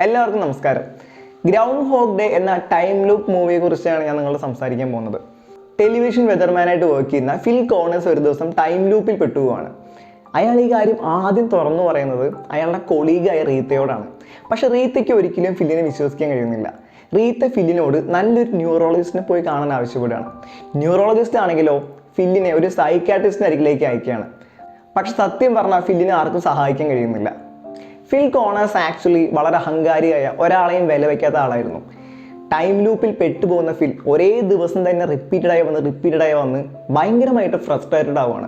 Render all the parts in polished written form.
എല്ലാവർക്കും നമസ്കാരം. Ground Hoeg day എന്ന ടൈം ലൂപ്പ് മൂവിയെ കുറിച്ചാണ് ഞാൻ നിങ്ങളോട് സംസാരിക്കാൻ പോകുന്നത്. ടെലിവിഷൻ വെതർമാനായിട്ട് വർക്ക് ചെയ്യുന്ന ഫിൽ കോണേഴ്സ് ഒരു ദിവസം ടൈം ലൂപ്പിൽ പെട്ടുപോവാണ്. അയാൾ ഈ കാര്യം ആദ്യം തുറന്നു പറയുന്നത് അയാളുടെ കൊളീഗായ റീത്തയോടാണ്. പക്ഷെ റീത്തയ്ക്ക് ഒരിക്കലും ഫില്ലിനെ വിശ്വസിക്കാൻ കഴിയുന്നില്ല. റീത്ത ഫില്ലിനോട് നല്ലൊരു ന്യൂറോളജിസ്റ്റിനെ പോയി കാണാൻ ആവശ്യപ്പെടുകയാണ്. ന്യൂറോളജിസ്റ്റ് ആണെങ്കിലോ ഫില്ലിനെ ഒരു സൈക്കാട്രിസ്റ്റിൻ്റെ അരികിലേക്ക് അയക്കുകയാണ്. പക്ഷെ സത്യം പറഞ്ഞാൽ ഫില്ലിനെ ആർക്കും സഹായിക്കാൻ കഴിയുന്നില്ല. ഫിൽ കോണേഴ്സ് ആക്ച്വലി വളരെ അഹങ്കാരിയായ ഒരാളെയും വില വയ്ക്കാത്ത ആളായിരുന്നു. ടൈം ലൂപ്പിൽ പെട്ടുപോകുന്ന ഫിൽ ഒരേ ദിവസം തന്നെ റിപ്പീറ്റഡായി വന്ന് ഭയങ്കരമായിട്ട് ഫ്രസ്ട്രേറ്റഡ് ആവുകയാണ്.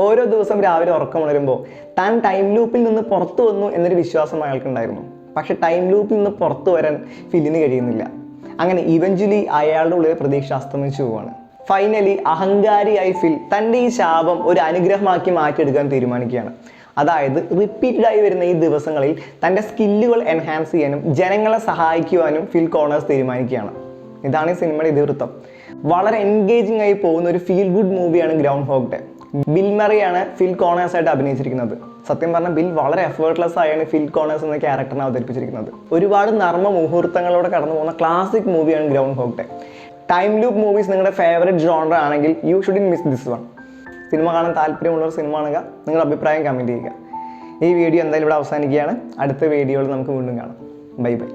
ഓരോ ദിവസം രാവിലെ ഉറക്കം ഉണരുമ്പോൾ താൻ ടൈം ലൂപ്പിൽ നിന്ന് പുറത്തു വന്നു എന്നൊരു വിശ്വാസം അയാൾക്കുണ്ടായിരുന്നു. പക്ഷെ ടൈം ലൂപ്പിൽ നിന്ന് പുറത്തു വരാൻ ഫില്ലിന് കഴിയുന്നില്ല. അങ്ങനെ ഇവഞ്ച്വലി അയാളുടെ ഉള്ളിൽ പ്രതീക്ഷ അസ്തമിച്ചു പോവുകയാണ്. ഫൈനലി അഹങ്കാരിയായി ഫിൽ തൻ്റെ ഈ ശാപം ഒരു അനുഗ്രഹമാക്കി മാറ്റിയെടുക്കാൻ തീരുമാനിക്കുകയാണ്. അതായത് റിപ്പീറ്റഡായി വരുന്ന ഈ ദിവസങ്ങളിൽ തൻ്റെ സ്കില്ലുകൾ എൻഹാൻസ് ചെയ്യാനും ജനങ്ങളെ സഹായിക്കുവാനും ഫിൽ കോണേഴ്സ് തീരുമാനിക്കുകയാണ്. ഇതാണ് ഈ സിനിമയുടെ ഇതിവൃത്തം. വളരെ എൻഗേജിങ് ആയി പോകുന്ന ഒരു ഫീൽ ഗുഡ് മൂവിയാണ് ഗ്രൗണ്ട് ഹോഗ് ഡേ. ബിൽ മറിയാണ് ഫിൽ കോണേഴ്സ് ആയിട്ട് അഭിനയിച്ചിരിക്കുന്നത്. സത്യം പറഞ്ഞാൽ ബിൽ വളരെ എഫേർട്ട്ലെസ് ആയാണ് ഫിൽ കോണേഴ്സ് എന്ന ക്യാരക്ടറിനെ അവതരിപ്പിച്ചിരിക്കുന്നത്. ഒരുപാട് നർമ്മ മുഹൂർത്തങ്ങളോടെ കടന്നു പോകുന്ന ക്ലാസിക് മൂവിയാണ് Groundhog Day. Time loop movies നിങ്ങളുടെ ഫേവറേറ്റ് ജോണർ ആണെങ്കിൽ you shouldn't miss this one. സിനിമ കാണാൻ താല്പര്യമുള്ളവർ സിനിമ കാണുക, നിങ്ങളുടെ അഭിപ്രായം കമൻറ്റ് ചെയ്യുക. ഈ വീഡിയോ എന്തായാലും ഇവിടെ അവസാനിക്കുകയാണ്. അടുത്ത വീഡിയോയിൽ നമുക്ക് വീണ്ടും കാണാം. Bye bye.